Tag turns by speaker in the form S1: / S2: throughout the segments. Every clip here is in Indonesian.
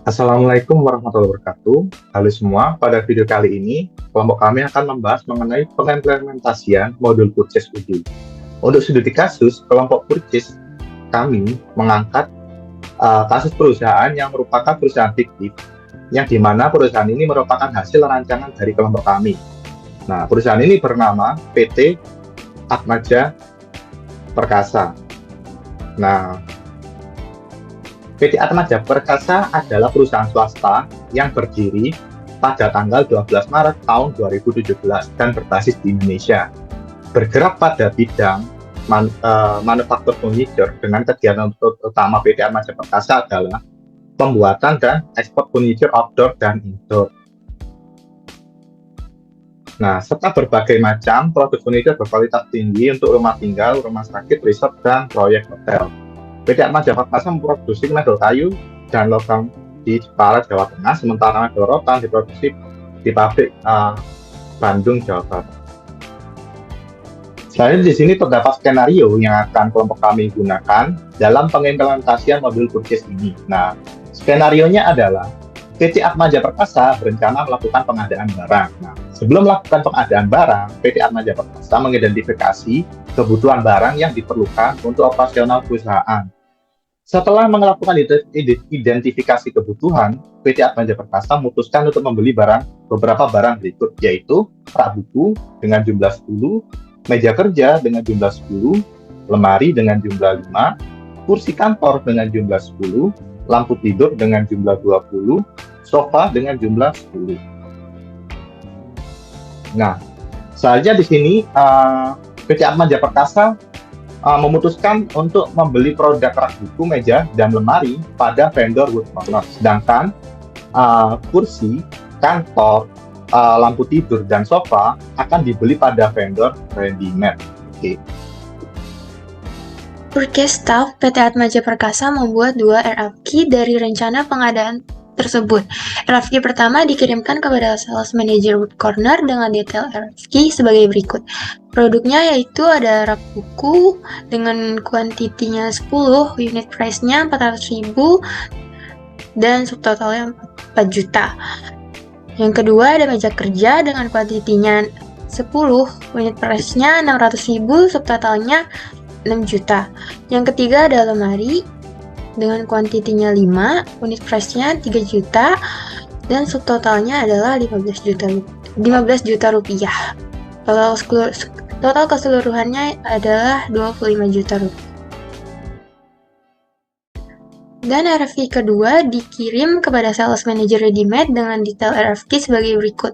S1: Assalamualaikum warahmatullahi wabarakatuh. Halo semua, pada video kali ini kelompok kami akan membahas mengenai pengimplementasian modul purchase UD. Untuk studi kasus, kelompok purchase kami mengangkat kasus perusahaan yang merupakan perusahaan fiktif, yang dimana perusahaan ini merupakan hasil rancangan dari kelompok kami. Nah, perusahaan ini bernama PT Atmaja Perkasa. Nah, PT Atmaja Perkasa adalah perusahaan swasta yang berdiri pada tanggal 12 Maret tahun 2017 dan berbasis di Indonesia. Bergerak pada bidang manufaktur furniture dengan kegiatan utama PT Atmaja Perkasa adalah pembuatan dan ekspor furniture outdoor dan indoor. Nah, serta berbagai macam produk furniture berkualitas tinggi untuk rumah tinggal, rumah sakit, resort, dan proyek hotel. PT Atmaja Perkasa memproduksi mebel kayu dan logam di Jepara, Jawa Tengah, sementara mebel rotan diproduksi di pabrik Bandung, Jawa Barat. Selanjutnya di sini terdapat skenario yang akan kelompok kami gunakan dalam pengimplementasian modul purchase ini. Nah, skenarionya adalah PT Atmaja Perkasa berencana melakukan pengadaan barang. Nah, sebelum melakukan pengadaan barang, PT Atmaja Perkasa mengidentifikasi kebutuhan barang yang diperlukan untuk operasional perusahaan. Setelah melakukan identifikasi kebutuhan, PT Atmaja Perkasa memutuskan untuk membeli beberapa barang berikut, yaitu rak buku dengan jumlah 10, meja kerja dengan jumlah 10, lemari dengan jumlah 5, kursi kantor dengan jumlah 10, lampu tidur dengan jumlah 20, sofa dengan jumlah 10. Nah, selanjutnya di sini PT Atmaja Perkasa memutuskan untuk membeli produk rak buku, meja, dan lemari pada vendor Wood Corner. Sedangkan kursi, kantor, lampu tidur, dan sofa akan dibeli pada vendor ready-made. Oke.
S2: Purchase Staff PT Atmaja Perkasa membuat 2 RFQ dari rencana pengadaan tersebut. RFQ pertama dikirimkan kepada Sales Manager Wood Corner dengan detail RFQ sebagai berikut. Produknya yaitu ada rak buku dengan kuantitinya 10, unit price-nya 400.000 dan subtotalnya 4 juta. Yang kedua ada meja kerja dengan kuantitinya 10, unit price-nya 600.000, subtotalnya 6 juta. Yang ketiga ada lemari dengan kuantitinya 5, unit price-nya 3 juta dan subtotalnya adalah 15 juta rupiah. Total keseluruhannya adalah 25 juta rupiah. Dan RFQ kedua dikirim kepada Sales Manager Ready-Made dengan detail RFQ sebagai berikut.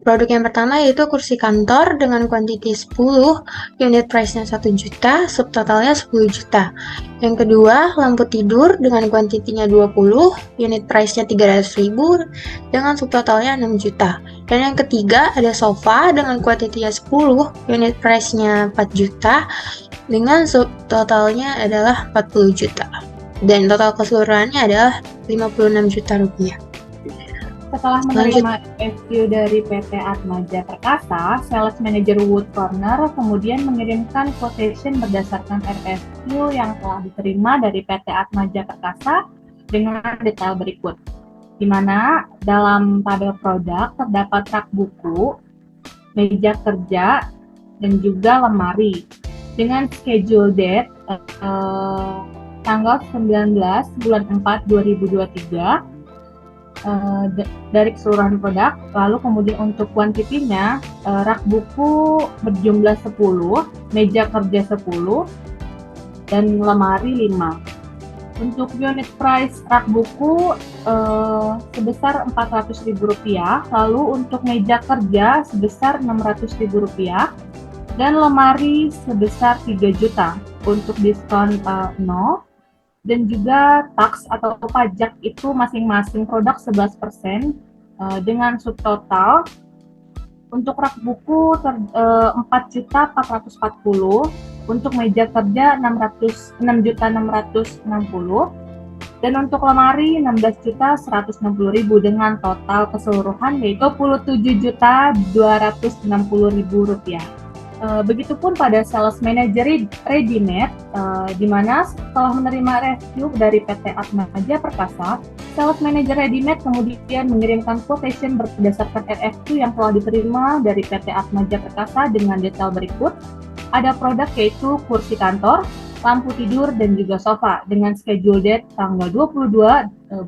S2: Produk yang pertama yaitu kursi kantor dengan kuantiti 10, unit price-nya 1 juta, subtotalnya 10 juta. Yang kedua, lampu tidur dengan kuantitinya 20, unit price-nya 300.000 dengan subtotalnya 6 juta. Dan yang ketiga, ada sofa dengan kuantitinya 10, unit price-nya 4 juta dengan subtotalnya adalah 40 juta. Dan total keseluruhannya adalah 56 juta rupiah.
S3: Setelah menerima RFQ dari PT Atmaja Perkasa, Sales Manager Wood Corner kemudian mengirimkan quotation berdasarkan RFQ yang telah diterima dari PT Atmaja Perkasa dengan detail berikut. Di mana dalam tabel produk terdapat rak buku, meja kerja, dan juga lemari. Dengan schedule date tanggal 19 bulan 4 2023 dari keseluruhan produk. Lalu kemudian untuk kuantitinya rak buku berjumlah 10, meja kerja 10, dan lemari 5. Untuk unit price rak buku sebesar Rp400.000, lalu untuk meja kerja sebesar Rp600.000 dan lemari sebesar 3 juta untuk diskon 0. Dan juga tax atau pajak itu masing-masing produk 11% dengan subtotal untuk rak buku 4.440, untuk meja kerja 6.660.000 dan untuk lemari 16.160.000 dengan total keseluruhan yaitu Rp27.260.000. Begitupun pada Sales Manager Ready-Made, di mana setelah menerima review dari PT Atmaja Perkasa, Sales Manager Ready-Made kemudian mengirimkan quotation berdasarkan RFQ yang telah diterima dari PT Atmaja Perkasa dengan detail berikut. Ada produk yaitu kursi kantor, lampu tidur, dan juga sofa dengan schedule date tanggal 22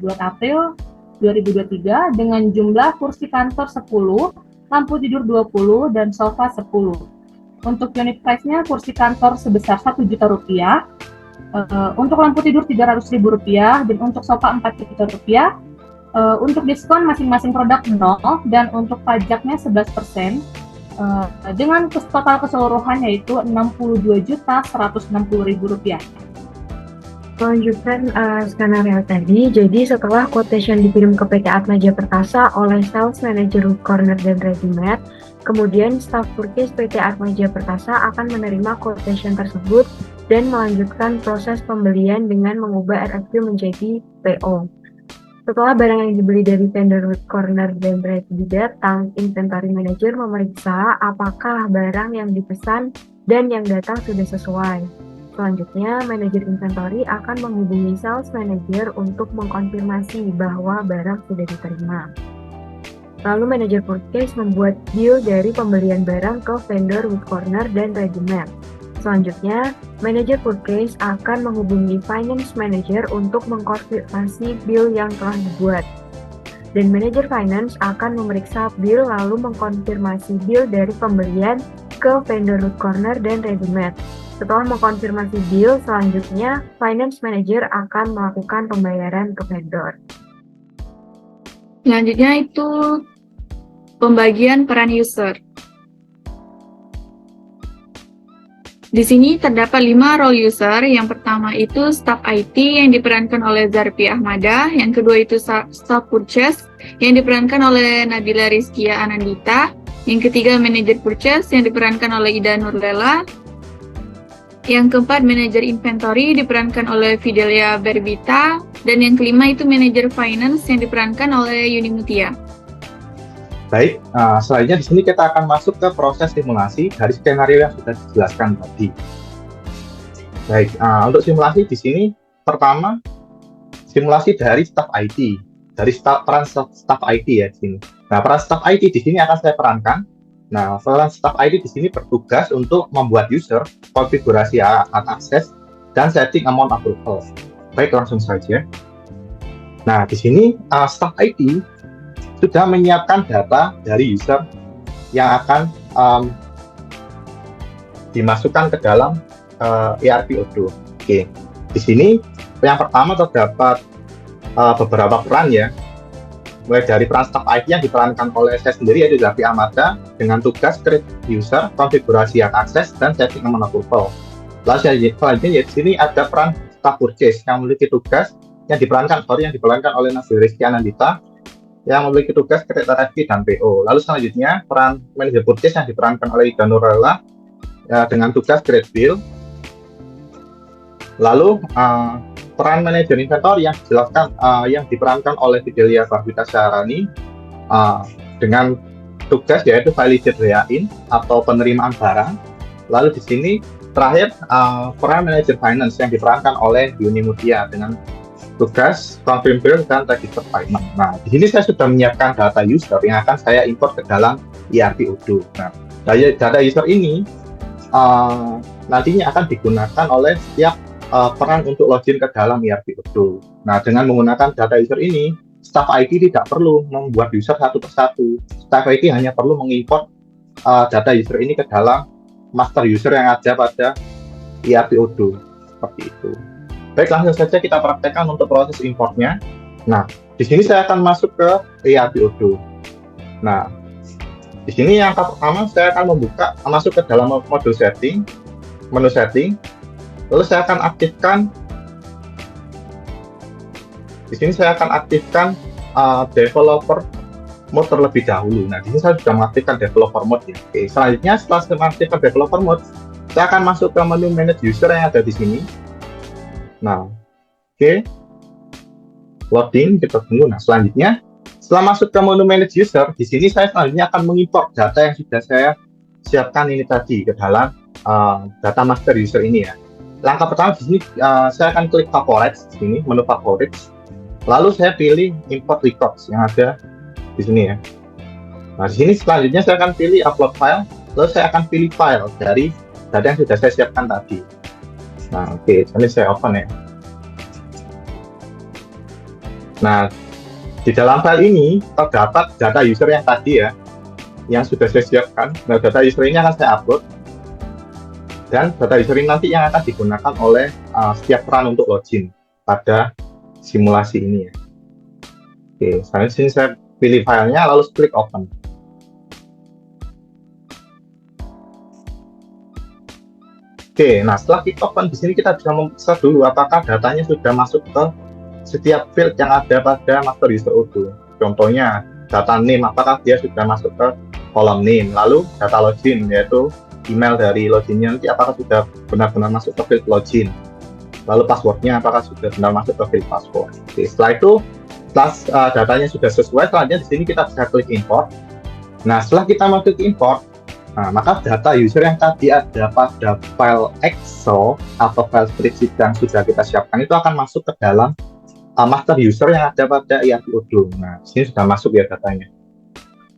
S3: bulan April 2023 dengan jumlah kursi kantor 10, lampu tidur 20, dan sofa 10. Untuk unit price-nya, kursi kantor sebesar Rp1.000.000, untuk lampu tidur Rp300.000, dan untuk sofa Rp4.000.000. Untuk diskon masing-masing produk 0, dan untuk pajaknya 11%, dengan total keseluruhan yaitu Rp62.160.000.
S4: Melanjutkan skenario tadi, jadi setelah quotation dikirim ke PT Atmaja Perkasa oleh Sales Manager Wood Corner dan Ready-Made, kemudian staf purchase PT Atmaja Perkasa akan menerima quotation tersebut dan melanjutkan proses pembelian dengan mengubah RFQ menjadi PO. Setelah barang yang dibeli dari vendor Wood Corner dan Ready datang, inventory manager memeriksa apakah barang yang dipesan dan yang datang sudah sesuai. Selanjutnya, manajer inventory akan menghubungi sales manager untuk mengkonfirmasi bahwa barang sudah diterima. Lalu manajer purchase membuat deal dari pembelian barang ke vendor Wood Corner dan Ready-Made. Selanjutnya, manajer purchase akan menghubungi finance manager untuk mengkonfirmasi bill yang telah dibuat. Dan manajer finance akan memeriksa bill lalu mengkonfirmasi bill dari pembelian ke vendor Wood Corner dan Ready-Made. Setelah mengkonfirmasi deal, selanjutnya finance manager akan melakukan pembayaran ke vendor.
S5: Selanjutnya itu pembagian peran user. Di sini terdapat 5 role user. Yang pertama itu staff IT yang diperankan oleh Zarpi Ahmada. Yang kedua itu staff purchase yang diperankan oleh Nabila Rizkia Anandita. Yang ketiga manajer purchase yang diperankan oleh Ida Nurlela. Yang keempat, manajer inventory diperankan oleh Fidelia Berbita. Dan yang kelima itu manajer finance yang diperankan oleh Yuni Mutia.
S1: Baik, selanjutnya di sini kita akan masuk ke proses simulasi dari skenario yang sudah dijelaskan tadi. Baik, untuk simulasi di sini pertama simulasi dari staff IT, dari peran staff IT ya di sini. Nah, peran staff IT di sini akan saya perankan. Nah, peran staff IT di sini bertugas untuk membuat user, konfigurasi akses, dan setting amount approval. Baik, langsung saja. Nah, di sini staff IT sudah menyiapkan data dari user yang akan dimasukkan ke dalam ERP Odoo. Oke, di sini yang pertama terdapat beberapa peran ya. Mulai dari peran staff IT yang diperankan oleh saya sendiri yaitu Zarpi Ahmada dengan tugas create user, konfigurasi akses, dan setting amount approval. Lalu selanjutnya di sini ada peran staff purchase yang memiliki tugas yang diperankan oleh Nabila Rizkia Anandita yang memiliki tugas create RFQ dan PO. Lalu selanjutnya peran manajer purchase yang diperankan oleh Ida Nurlela dengan tugas create bill. Lalu peran manajer inventory yang dijelaskan yang diperankan oleh Fidelia Barbita Syarani dengan tugas yaitu validate in atau penerimaan barang. Lalu di sini terakhir peran manajer finance yang diperankan oleh Yuni Mutia dengan tugas confirm bill dan register payment. Nah, di sini saya sudah menyiapkan data user yang akan saya import ke dalam ERP Odoo. Nah, data user ini nantinya akan digunakan oleh setiap peran untuk login ke dalam ERP Odoo. Nah, dengan menggunakan data user ini, staff IT tidak perlu membuat user satu persatu. Staff IT hanya perlu mengimport data user ini ke dalam master user yang ada pada ERP Odoo. Seperti itu. Baik, langsung saja kita praktekkan untuk proses importnya. Nah, di sini saya akan masuk ke ERP Odoo. Nah, di sini yang pertama saya akan masuk ke dalam menu setting. Lalu saya akan aktifkan. Di sini saya akan aktifkan developer mode terlebih dahulu. Nah, di sini saya sudah mengaktifkan developer mode ya. Oke, selanjutnya setelah saya mengaktifkan developer mode, saya akan masuk ke menu manage user yang ada di sini. Nah, oke. Loading, kita tunggu. Nah, selanjutnya setelah masuk ke menu manage user, di sini saya selanjutnya akan mengimport data yang sudah saya siapkan ini tadi ke dalam data master user ini ya. Langkah pertama di sini saya akan klik favorites di sini, menu favorites. Lalu saya pilih import records yang ada di sini ya. Nah, di sini selanjutnya saya akan pilih upload file, lalu saya akan pilih file dari data yang sudah saya siapkan tadi. Nah, oke, jadi saya open ya. Nah, di dalam file ini terdapat data user yang tadi ya, yang sudah saya siapkan. Nah, data user ini akan saya upload, dan data user ini nanti yang akan digunakan oleh setiap peran untuk login pada simulasi ini ya. Oke, selanjutnya sini saya pilih filenya, lalu klik open. Oke, nah setelah klik open di sini kita bisa memeriksa dulu apakah datanya sudah masuk ke setiap field yang ada pada master user Odoo. Contohnya data name, apakah dia sudah masuk ke kolom name, lalu data login yaitu email dari loginnya nanti apakah sudah benar-benar masuk ke field login, lalu passwordnya apakah sudah benar masuk ke field password. Oke, setelah itu setelah datanya sudah sesuai, selanjutnya di sini kita bisa klik import. Nah, setelah kita mau klik import, nah, maka data user yang tadi ada pada file Excel atau file spreadsheet yang sudah kita siapkan itu akan masuk ke dalam master user yang ada pada ERP Odoo. Nah, di sini sudah masuk ya datanya.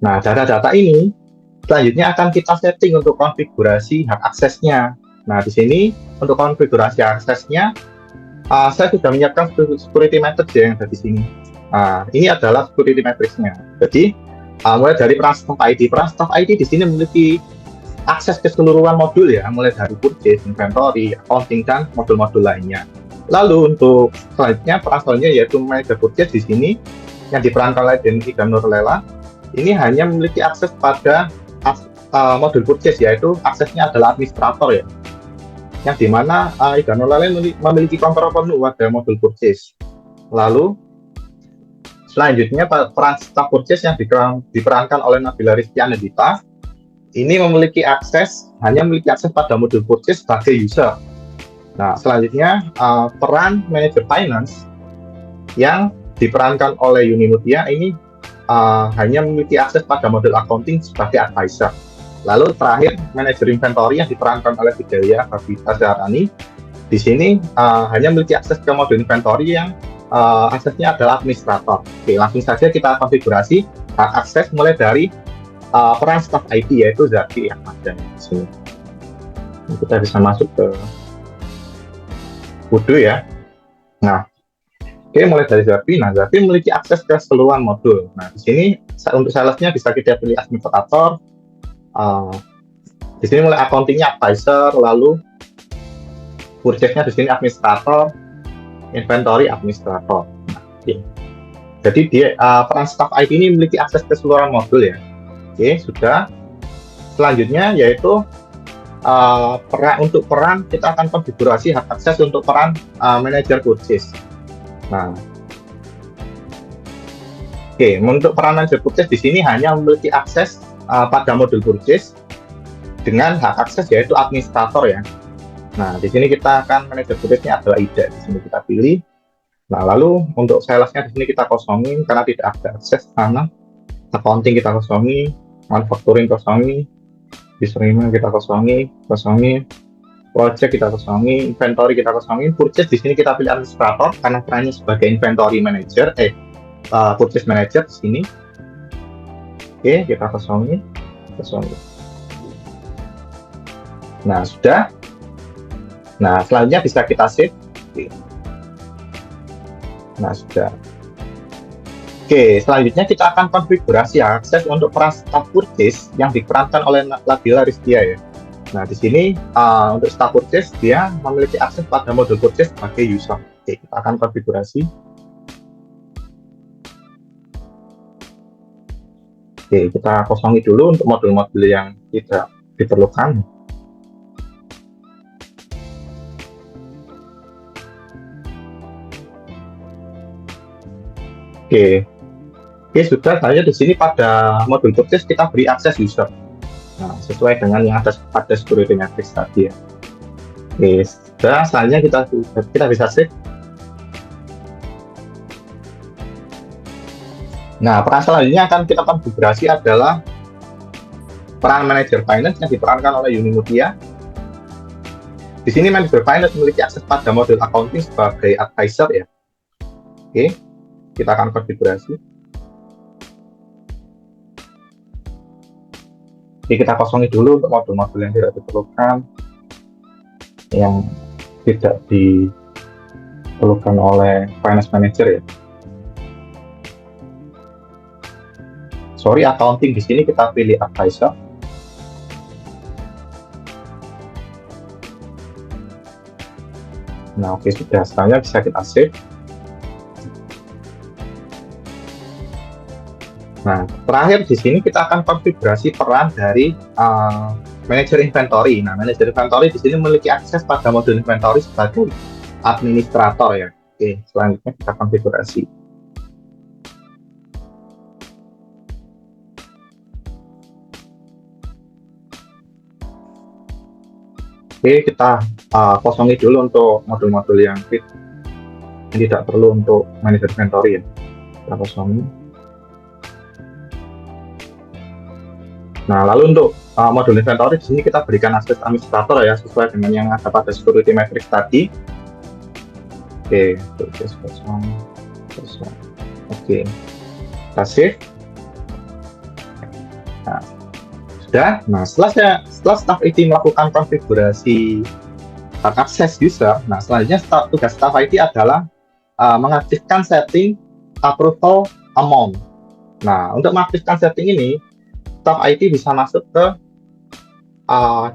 S1: Nah, data-data ini selanjutnya akan kita setting untuk konfigurasi hak aksesnya. Nah, di sini untuk konfigurasi aksesnya, saya sudah menyiapkan security matrix yang ada di sini. Nah, ini adalah security matrix-nya. Jadi, mulai dari peran staff ID. Peran staff ID di sini memiliki akses keseluruhan modul ya, mulai dari purchase, inventory, accounting, dan modul-modul lainnya. Lalu untuk selanjutnya, peran selanjutnya yaitu manager purchase di sini yang diperankan oleh Denny dan Nurlela. Ini hanya memiliki akses pada modul purchase, yaitu aksesnya adalah administrator ya, yang dimana Idan Nurlela memiliki kontrol penuh pada modul purchase. Lalu selanjutnya peran staff purchase yang diperankan oleh Nabila Rizky Anandita ini hanya memiliki akses pada modul purchase sebagai user. Nah, selanjutnya peran manager finance yang diperankan oleh Yuni Mutia ini hanya memiliki akses pada modul accounting sebagai advisor. Lalu terakhir manager inventory yang diperankan oleh Fidelia Babita Zahrani di sini hanya memiliki akses ke modul inventory yang aksesnya adalah administrator. Oke, langsung saja kita konfigurasi hak akses mulai dari peran staff ID yaitu Zaki yang ada di sini. Kita bisa masuk ke Odoo ya. Nah, oke, mulai dari Zaki. Nah, Zaki memiliki akses ke keseluruhan modul. Nah, di sini untuk salesnya bisa kita pilih administrator. Di sini mulai accountingnya advisor, lalu purchase-nya di sini administrator, inventory administrator. Nah, okay. Jadi dia peran staff ID ini memiliki akses ke keseluruhan modul ya. Oke, sudah. Selanjutnya yaitu untuk peran kita akan konfigurasi hak akses untuk peran manager purchase. Nah, oke, untuk peran manager purchase di sini hanya memiliki akses pada modul purchase dengan hak akses yaitu administrator ya. Nah, di sini kita akan manager purchase-nya adalah Ida. Di sini kita pilih. Nah, lalu untuk salesnya di sini kita kosongin karena tidak ada akses sana. Accounting kita kosongi, manufacturing kosongi, diserima kita kosongi, project kita kosongi, inventory kita kosongi, purchase di sini kita pilih administrator karena perannya sebagai inventory manager, purchase manager di sini. Oke, kita kosongi. Nah, sudah. Nah, selanjutnya bisa kita save. Oke. Nah, sudah. Oke, selanjutnya kita akan konfigurasi akses untuk peran staff purchase yang diperankan oleh Nabila Rizkia ya. Nah, di sini untuk staff purchase dia memiliki akses pada modul purchase sebagai user. Oke, kita akan konfigurasi. Oke, kita kosongi dulu untuk modul-modul yang tidak diperlukan. Oke, sudah. Saya di sini pada modul purchase kita beri akses user. Nah, sesuai dengan yang ada pada security matrix tadi ya. Oke, sudah. Selanjutnya kita bisa save. Nah, peran selanjutnya akan kita konfigurasi adalah peran manajer finance yang diperankan oleh Yuni Mutia. Di sini manajer finance memiliki akses pada modul accounting sebagai advisor ya. Oke, kita akan konfigurasi. Oke, kita kosongi dulu untuk modul-modul yang tidak diperlukan, yang tidak diperlukan oleh finance manager ya. Sorry, accounting di sini kita pilih advisor. Nah, oke, sudah. Selanjutnya bisa kita save. Nah, terakhir di sini kita akan konfigurasi peran dari manajer inventory. Nah, manajer inventory di sini memiliki akses pada modul inventory sebagai administrator ya. Oke, selanjutnya kita konfigurasi. Oke, kita kosongi dulu untuk modul-modul yang tidak perlu untuk manajer inventory ya. Kita kosongi. Nah, lalu untuk modul inventory di sini kita berikan akses administrator ya, sesuai dengan yang ada pada security matrix tadi. Oke, kosong. Oke, kita save. Nah, sudah. Nah, setelah staff IT melakukan konfigurasi akses user, nah selanjutnya tugas staff IT adalah mengaktifkan setting approval amount. Nah, untuk mengaktifkan setting ini, staff IT bisa masuk ke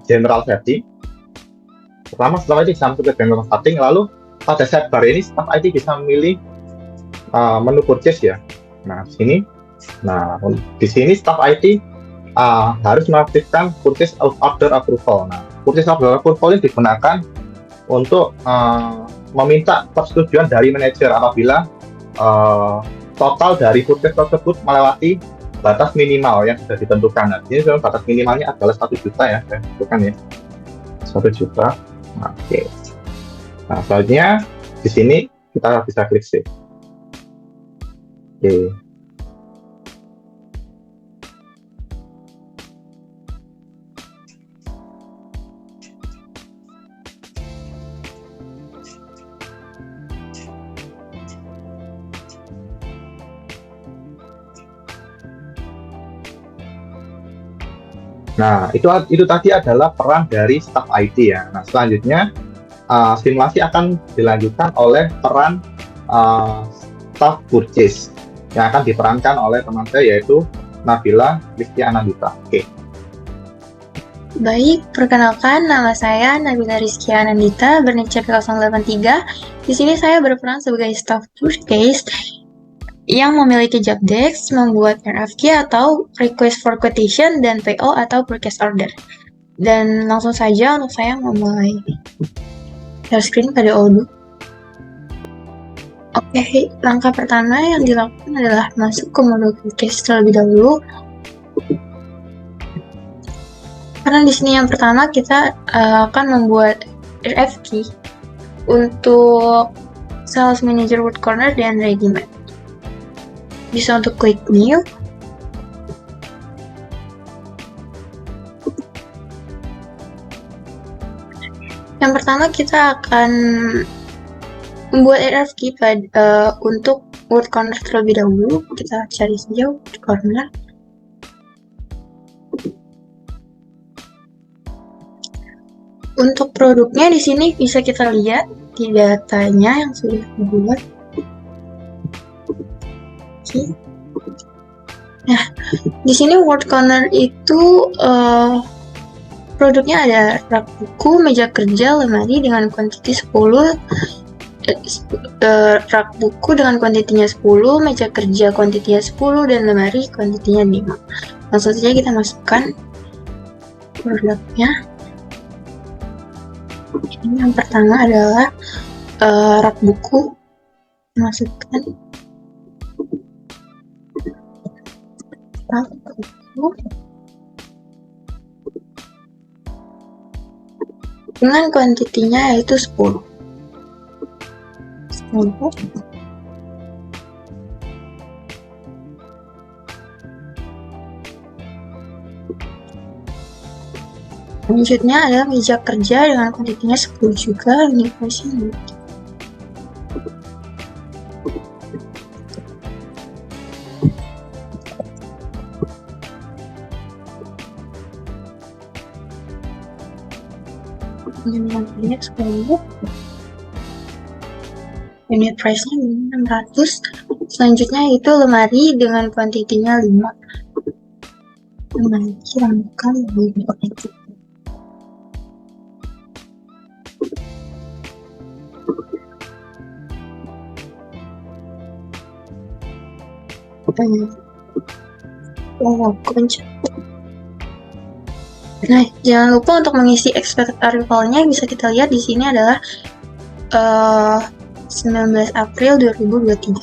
S1: general setting. Pertama, staff IT bisa masuk ke general setting, lalu pada sidebar ini staff IT bisa memilih menu purchase ya. Nah, di sini staff IT harus mengaktifkan purchase order approval. Nah, purchase order approval ini digunakan untuk meminta persetujuan dari manajer apabila total dari purchase tersebut melewati batas minimal yang sudah ditentukan. Nah, ini batas minimalnya adalah 1 juta ya, bukan ya, 1 juta. Nah, oke. Nah, selanjutnya di sini kita bisa klik save. Oke. Nah, itu tadi adalah peran dari staff IT ya. Nah, selanjutnya simulasi akan dilanjutkan oleh peran staff purchase yang akan diperankan oleh teman saya, yaitu Nabila Rizky Anandita. Oke.
S2: Baik, perkenalkan nama saya Nabila Rizky Anandita, bernik CP083. Di sini saya berperan sebagai staff purchase yang memiliki job desk, membuat RFQ atau request for quotation, dan PO atau purchase order. Dan langsung saja untuk saya memulai share screen pada Odoo. Oke, langkah pertama yang dilakukan adalah masuk ke modul purchase terlebih dahulu. Karena di sini yang pertama kita akan membuat RFQ untuk Sales Manager Word Corner dan ReadyMate. Bisa untuk klik new. Yang pertama kita akan membuat RFQ untuk Word Corner terlebih dahulu. Kita cari saja Word Corner. Untuk produknya di sini bisa kita lihat di datanya yang sudah dibuat. Nah, di sini Word Corner itu produknya ada rak buku, meja kerja, lemari dengan kuantiti 10, rak buku dengan kuantitinya 10, meja kerja kuantitinya 10, dan lemari kuantitinya 5. Langsung saja kita masukkan produknya. Ini yang pertama adalah rak buku. Masukkan dengan kuantitinya yaitu 10. Selanjutnya adalah meja kerja dengan kuantitinya 10 juga, unit price-nya. Unit 10, unit price-nya 600. Selanjutnya itu lemari dengan kuantitinya 5. Lemari rangkaian lebih Nah, jangan lupa untuk mengisi expected arrival-nya. Bisa kita lihat di sini adalah 19 April 2023.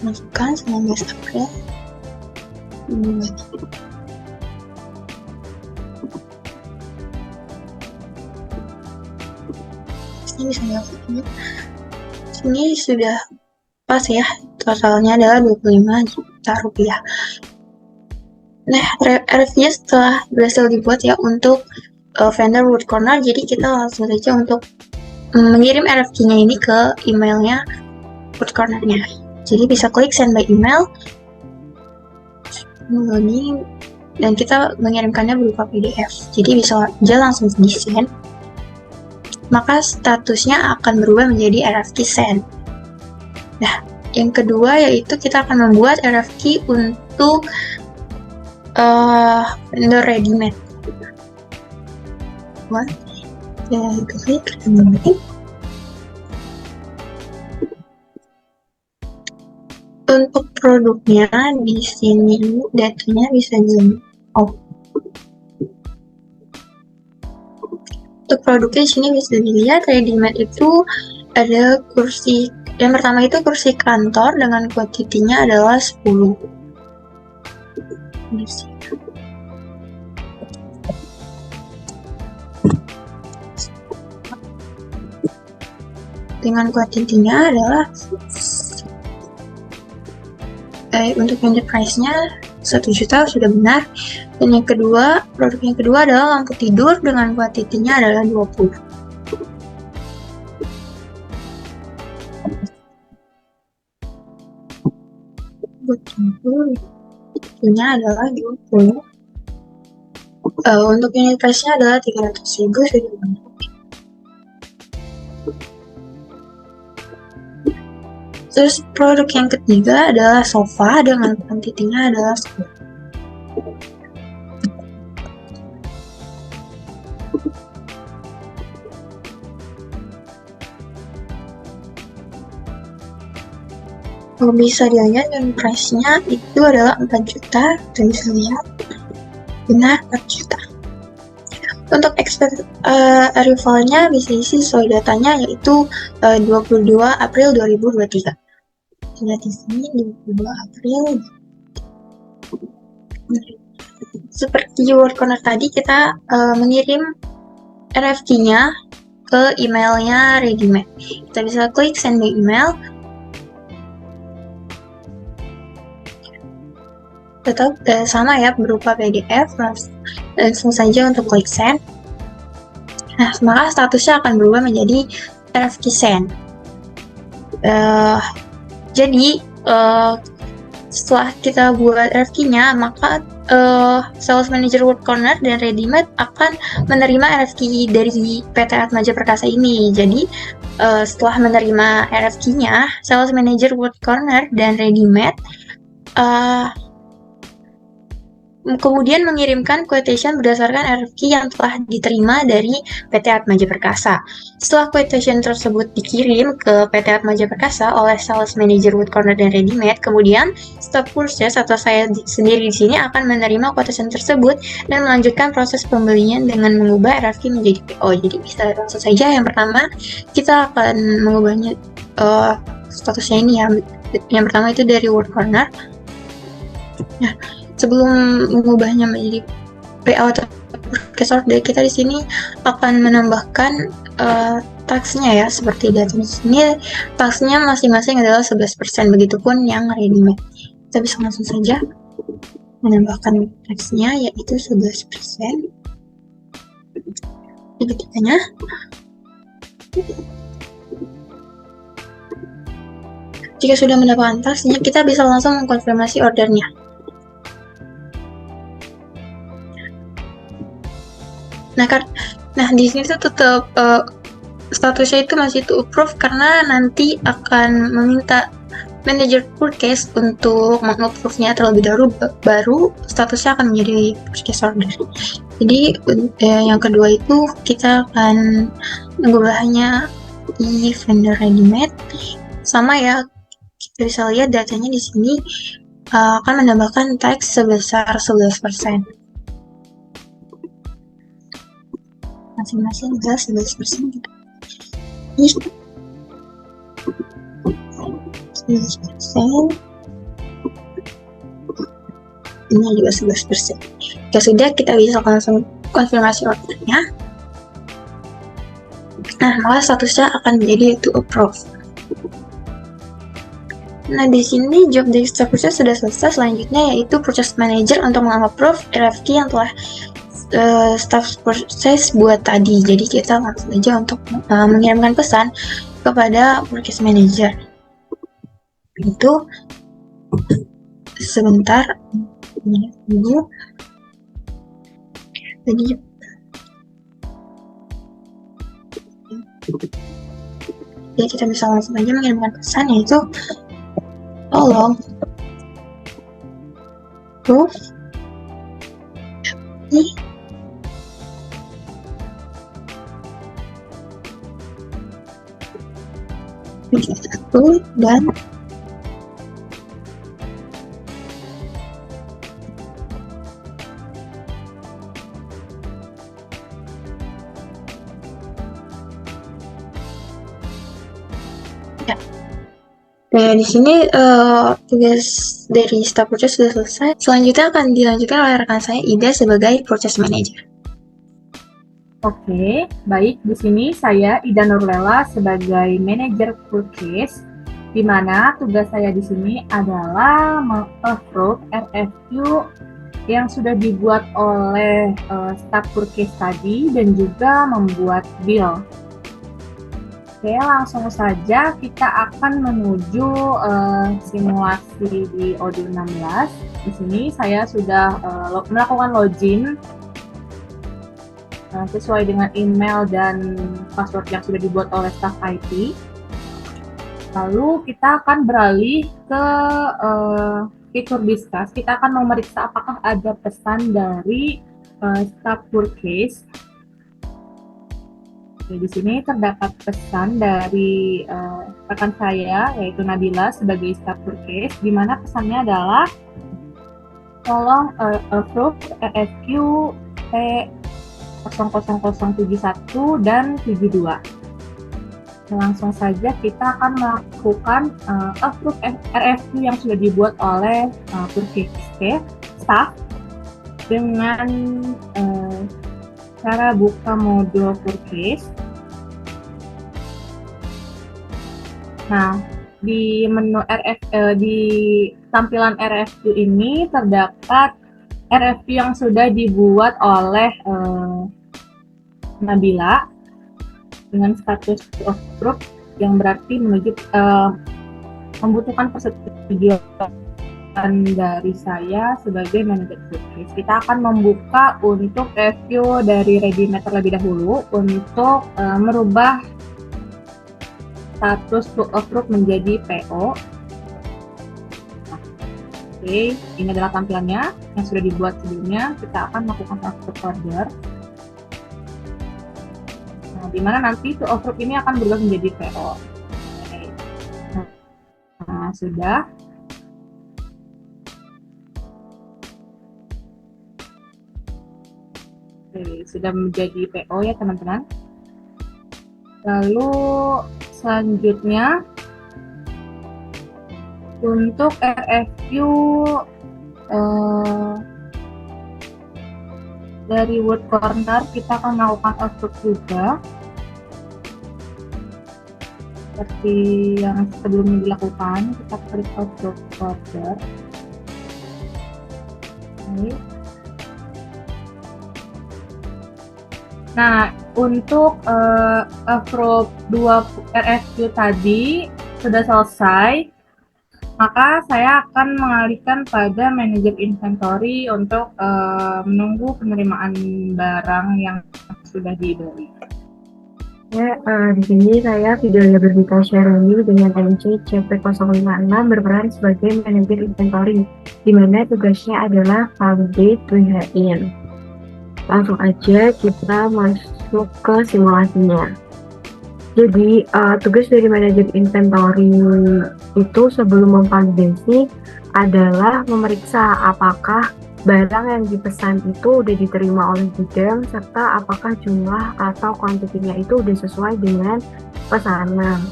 S2: Masukkan 19 April. Ini bisa lihat. Sini sudah pas ya, totalnya adalah 25 juta rupiah. Nah, RFQ-nya setelah berhasil dibuat ya untuk vendor Wood Corner, jadi kita langsung saja untuk mengirim RFQ-nya ini ke emailnya Wood Corner-nya. Jadi bisa klik send by email, loading, dan kita mengirimkannya berupa PDF. Jadi bisa aja langsung di-send. Maka statusnya akan berubah menjadi RFQ send. Nah, yang kedua yaitu kita akan membuat RFQ untuk vendor ready-made. Ya, klik ready-made. Untuk produknya di sini datanya bisa di Untuk produknya di sini bisa dilihat ready-made itu ada kursi. Yang pertama itu kursi kantor dengan kuantitinya adalah 10. Dengan kuantitinya adalah untuk unit price-nya 1 juta sudah benar. Dan yang kedua, produk yang kedua adalah lampu tidur dengan kuantitinya adalah 20. Kuantitinya adalah 20. Untuk unit price-nya adalah 300.000 sudah benar. Terus produk yang ketiga adalah sofa dengan kuantitinya adalah 10. Kalau bisa dilihat unit price-nya itu adalah 4 juta, kita bisa lihat benar 4 juta. Untuk expected arrival-nya bisa isi sesuai datanya yaitu 22 April 2023. Lihat di sini 22 April. Seperti Wood Corner tadi, kita mengirim RFQ-nya ke emailnya ready-made. Kita bisa klik send by email. Tetap sama ya, berupa PDF. Langsung saja untuk klik send. Nah, maka statusnya akan berubah menjadi RFQ send. Jadi setelah kita buat RFQ-nya, maka Sales Manager Wood Corner dan Ready-Made akan menerima RFQ dari PT Atmaja Perkasa ini. Jadi setelah menerima RFQ-nya, Sales Manager Wood Corner dan Ready-Made kemudian mengirimkan quotation berdasarkan RFQ yang telah diterima dari PT Atmaja Perkasa. Setelah quotation tersebut dikirim ke PT Atmaja Perkasa oleh Sales Manager Wood Corner dan Ready-Made, kemudian staff purchase atau saya sendiri di sini akan menerima quotation tersebut dan melanjutkan proses pembelian dengan mengubah RFQ menjadi PO. Jadi bisa langsung saja. Yang pertama kita akan mengubahnya statusnya ini ya. Yang pertama itu dari Wood Corner. Nah, sebelum mengubahnya menjadi PO atau purchase order, kita di sini akan menambahkan taxnya ya, seperti data di sini taxnya masing-masing adalah 11%, begitupun yang ready-made. Kita bisa langsung saja menambahkan taxnya yaitu 11%. segitiganya. Jika sudah mendapatkan tasnya, kita bisa langsung mengkonfirmasi ordernya. Nah, di sini tuh tetap statusnya itu masih to approve karena nanti akan meminta manager purchase untuk meng-approve-nya terlebih dahulu, baru statusnya akan menjadi purchase order. Jadi yang kedua itu kita akan mengubahnya di vendor ready-made. Sama ya, kita bisa lihat datanya di sini akan menambahkan tax sebesar 11%. Masing-masing adalah 11% juga. 11%. Ini juga 11%. Jika sudah, kita bisa langsung konfirmasi ordernya. Nah, maka statusnya akan menjadi to approve. Nah, di sini job dari staff purchase sudah selesai. Selanjutnya yaitu purchase manager untuk meng-approve RFQ yang telah staff purchase buat tadi. Jadi kita langsung aja untuk mengirimkan pesan kepada purchase manager. Itu sebentar. Dulu. Jadi kita bisa langsung aja mengirimkan pesan, yaitu tolong proof dan Nah, di sini tugas dari staff purchase sudah selesai. Selanjutnya akan dilanjutkan oleh rekan saya Ida sebagai purchase manager.
S3: Oke, baik. Di sini saya Ida Nurlela sebagai manajer purchase, di mana tugas saya di sini adalah meng-approve RFQ yang sudah dibuat oleh staff purchase tadi dan juga membuat bill. Oke, langsung saja kita akan menuju simulasi di Odoo 16. Di sini saya sudah melakukan login sesuai dengan email dan password yang sudah dibuat oleh staff IT. Lalu kita akan beralih ke fitur discuss. Kita akan memeriksa apakah ada pesan dari staff purchase. Oke, di sini terdapat pesan dari rekan saya, yaitu Nabila sebagai staff purchase, di mana pesannya adalah tolong approve RFQ P00071 dan 72. Langsung saja kita akan melakukan approve RFQ yang sudah dibuat oleh purchase staff dengan cara buka modul purchase. Nah, di menu di tampilan RFQ ini terdapat RFQ yang sudah dibuat oleh Nabila dengan status to approve, yang berarti membutuhkan persetujuan dari saya sebagai manajer purchase. Kita akan membuka untuk review dari ready-made terlebih dahulu untuk merubah status to approve menjadi PO. Oke, ini adalah tampilannya yang sudah dibuat sebelumnya. Kita akan melakukan approve order. Nah, di mana nanti to approve ini akan berubah menjadi PO. Oke. Nah, sudah. Oke, sudah menjadi PO ya teman-teman. Lalu selanjutnya untuk RFQ dari Word Corner kita akan melakukan approve juga seperti yang sebelumnya dilakukan. Kita klik approve order. Oke. Nah, untuk approve 2 RFQ tadi sudah selesai, maka saya akan mengalihkan pada manajer inventory untuk menunggu penerimaan barang yang sudah dibeli.
S4: Ya, di sini saya Fidelia Berbita Syaroni dengan NC CP056 berperan sebagai manajer inventory, di mana tugasnya adalah validate VHIN. Langsung aja kita masuk ke simulasinya. Jadi, tugas dari manajer inventory itu sebelum memvalidasi adalah memeriksa apakah barang yang dipesan itu udah diterima oleh gudang, serta apakah jumlah atau kuantitinya itu udah sesuai dengan pesanan.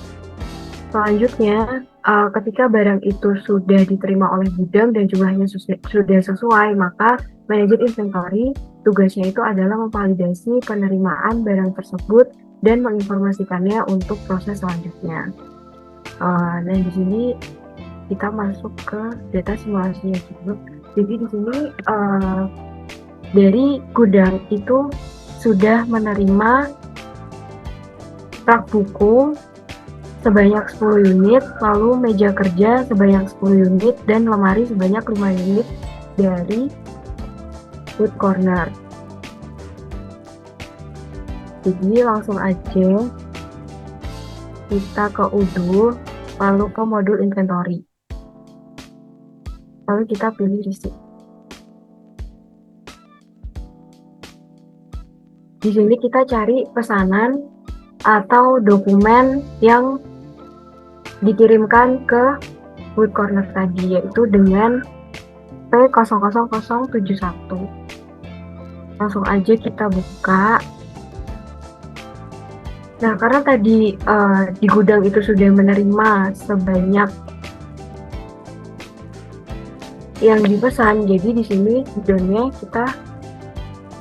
S4: Selanjutnya, ketika barang itu sudah diterima oleh gudang dan jumlahnya sudah sesuai, maka manajer inventory tugasnya itu adalah memvalidasi penerimaan barang tersebut dan menginformasikannya untuk proses selanjutnya. Nah, di sini kita masuk ke data simulasinya juga. Jadi di sini dari gudang itu sudah menerima rak buku sebanyak 10 unit, lalu meja kerja sebanyak 10 unit, dan lemari sebanyak 5 unit dari Wood Corner. Jadi langsung aja kita ke UDU, lalu ke modul inventory. Lalu kita pilih receipt. Di sini kita cari pesanan atau dokumen yang dikirimkan ke Wood Corner tadi, yaitu dengan P00071. Langsung aja kita buka. Nah, karena tadi di gudang itu sudah menerima sebanyak yang dipesan, jadi di sini gudangnya kita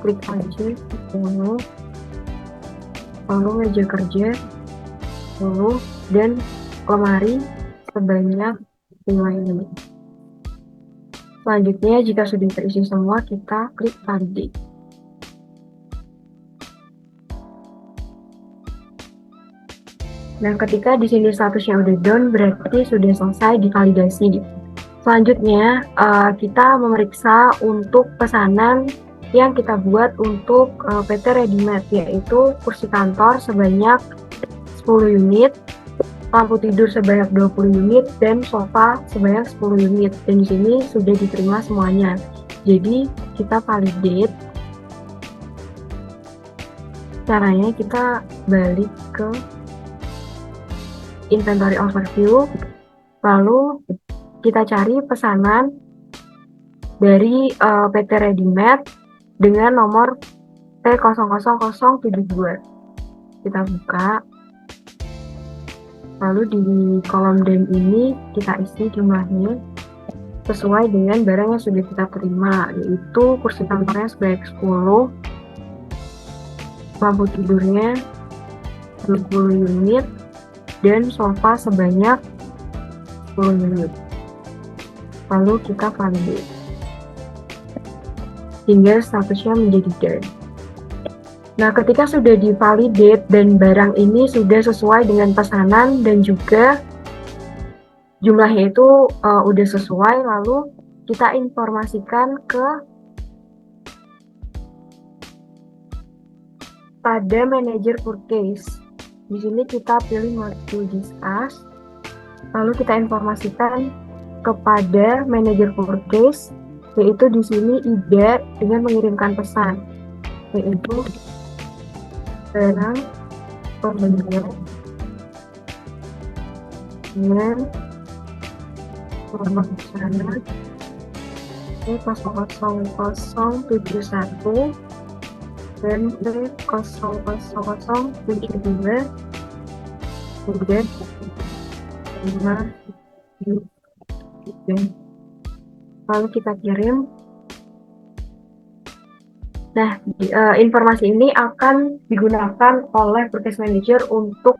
S4: klik aja lalu meja kerja, lalu dan lemari sebanyak 5 unit. Selanjutnya, jika sudah terisi semua, kita klik validate. Nah, ketika di sini statusnya udah done, berarti sudah selesai divalidasi. Selanjutnya, kita memeriksa untuk pesanan yang kita buat untuk PT Readymade, yaitu kursi kantor sebanyak 10 unit, lampu tidur sebanyak 20 unit, dan sofa sebanyak 10 unit. Dan di sini sudah diterima semuanya. Jadi, kita validate. Caranya kita balik ke inventory overview, lalu kita cari pesanan dari PT Readymade dengan nomor P00072. Kita buka, lalu di kolom DEM ini kita isi jumlahnya sesuai dengan barang yang sudah kita terima, yaitu kursi kantornya sebanyak 10, lampu tidurnya 20 unit, dan sofa sebanyak 10 unit. Lalu kita validate hingga statusnya menjadi done. Nah, ketika sudah divalidate dan barang ini sudah sesuai dengan pesanan dan juga jumlahnya itu udah sesuai, lalu kita informasikan pada manajer purchase. Di sini kita pilih modul discuss, lalu kita informasikan kepada manajer purchase, yaitu di sini IDA dengan mengirimkan pesan, yaitu barang pembelian dengan nomor pesanan P00071 dan P00072 kemudian 5 lalu kita kirim. Nah, informasi ini akan digunakan oleh purchase manager untuk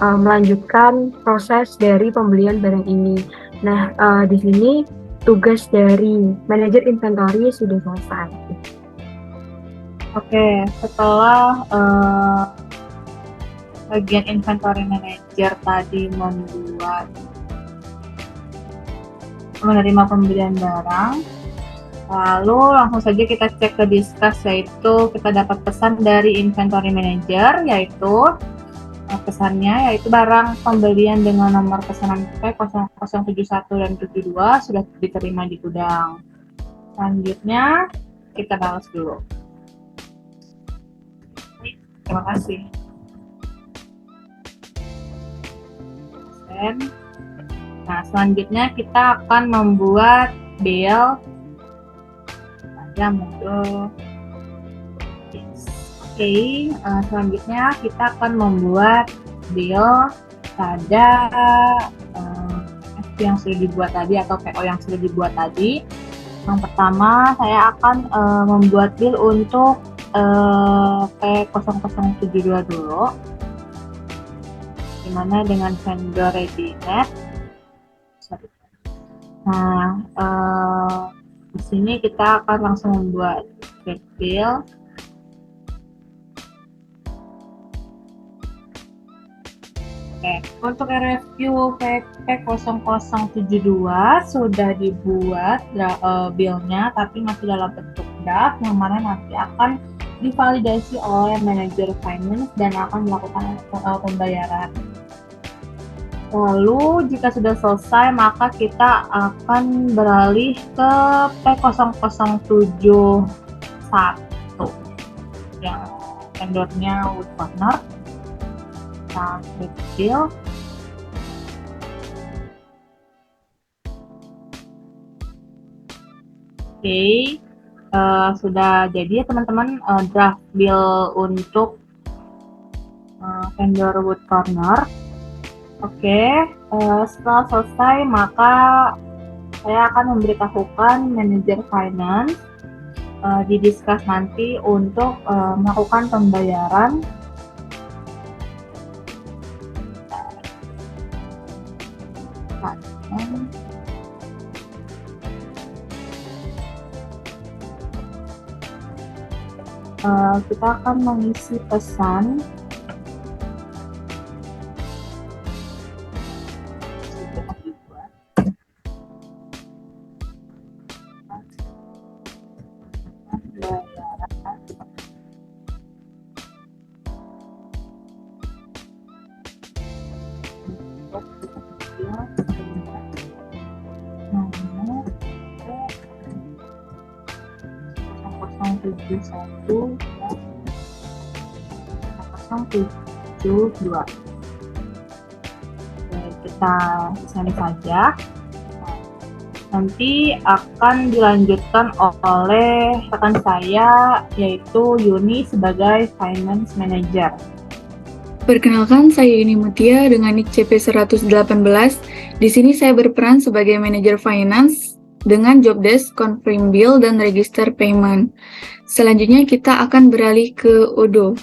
S4: melanjutkan proses dari pembelian barang ini. Nah, di sini tugas dari manajer inventory sudah selesai.
S3: Oke, setelah bagian inventory manager tadi menerima pembelian barang, lalu langsung saja kita cek ke discuss, yaitu kita dapat pesan dari inventory manager, yaitu pesannya yaitu barang pembelian dengan nomor pesanan P0071 dan 72 sudah diterima di gudang. Selanjutnya kita balas dulu. Terima kasih. Nah, selanjutnya kita akan membuat bill pada modul. Oke, selanjutnya kita akan membuat bill pada FP yang sudah dibuat tadi atau PO yang sudah dibuat tadi. Yang pertama, saya akan membuat bill untuk P0072 dulu, dimana dengan vendor ready-made. Nah, di sini kita akan langsung membuat get bill. Oke, untuk RFQ P0072 sudah dibuat bill-nya, tapi masih dalam bentuk draft, yang mana nanti akan divalidasi oleh manajer finance dan akan melakukan pembayaran. Lalu jika sudah selesai, maka kita akan beralih ke P0071 yang vendornya Wood Corner. Kita kecil. Oke. Sudah jadi ya teman-teman draft bill untuk vendor Wood Corner. Oke, setelah selesai maka saya akan memberitahukan manajer finance didiskus nanti untuk melakukan pembayaran kita akan mengisi pesan kita sini saja. Nanti akan dilanjutkan oleh rekan saya yaitu Yuni sebagai finance manager.
S5: Perkenalkan, saya Yuni Mutia dengan nick CP118. Di sini saya berperan sebagai manajer finance dengan job desk confirm bill dan register payment. Selanjutnya kita akan beralih ke Odo.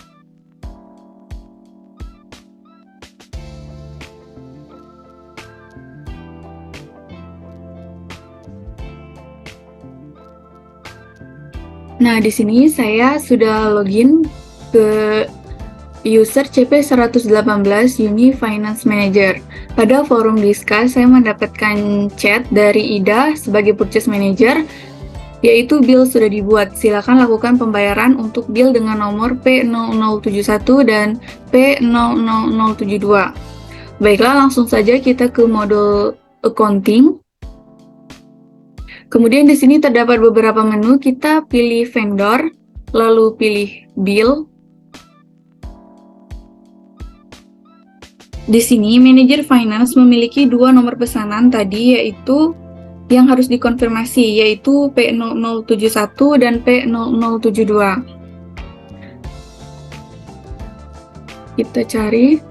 S5: Nah, di sini saya sudah login ke user CP118 Uni Finance Manager. Pada forum discuss, saya mendapatkan chat dari Ida sebagai Purchase Manager, yaitu bill sudah dibuat. Silakan lakukan pembayaran untuk bill dengan nomor P0071 dan P00072. Baiklah, langsung saja kita ke modul accounting. Kemudian di sini terdapat beberapa menu, kita pilih vendor, lalu pilih bill. Di sini manajer finance memiliki dua nomor pesanan tadi, yaitu yang harus dikonfirmasi, yaitu P0071 dan P0072. Kita cari.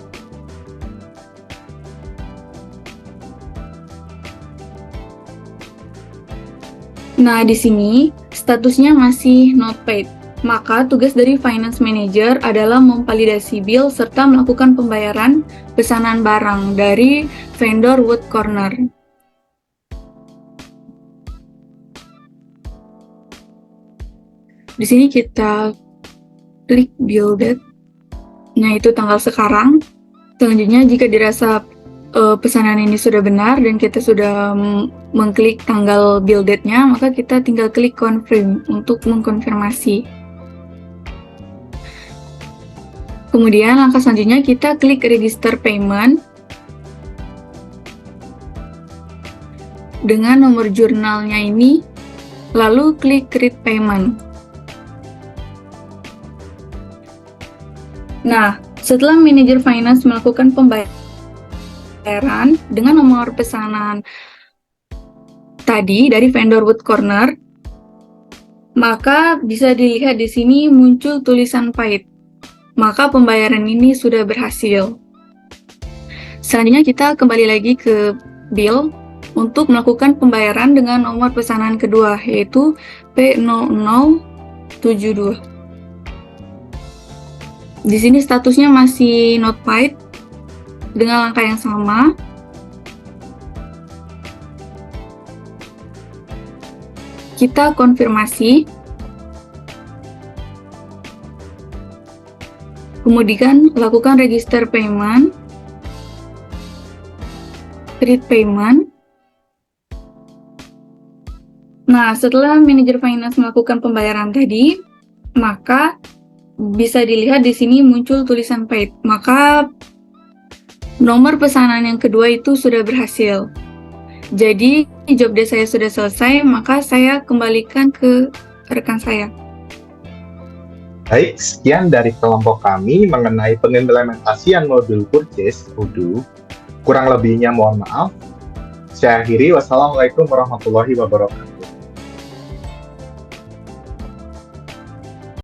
S5: Nah, di sini statusnya masih not paid. Maka tugas dari finance manager adalah memvalidasi bill serta melakukan pembayaran pesanan barang dari vendor Wood Corner. Di sini kita klik bill date. Nah, itu tanggal sekarang. Selanjutnya, jika dirasa pesanan ini sudah benar dan kita sudah mengklik tanggal bill date-nya, maka kita tinggal klik confirm untuk mengkonfirmasi. Kemudian langkah selanjutnya kita klik register payment dengan nomor jurnalnya ini, lalu klik create payment. Nah, setelah manajer finance melakukan pembayaran dengan nomor pesanan tadi dari vendor Wood Corner, maka bisa dilihat di sini muncul tulisan paid. Maka pembayaran ini sudah berhasil. Selanjutnya kita kembali lagi ke bill untuk melakukan pembayaran dengan nomor pesanan kedua, yaitu P0072. Di sini statusnya masih not paid dengan langkah yang sama. Kita konfirmasi. Kemudian lakukan register payment, create payment. Nah, setelah manajer finance melakukan pembayaran tadi, maka bisa dilihat di sini muncul tulisan paid. Maka nomor pesanan yang kedua itu sudah berhasil. Jadi, job desk saya sudah selesai, maka saya kembalikan ke rekan saya.
S1: Baik, sekian dari kelompok kami mengenai pengimplementasian modul purchase UDU. Kurang lebihnya mohon maaf. Saya akhiri, wassalamualaikum warahmatullahi wabarakatuh.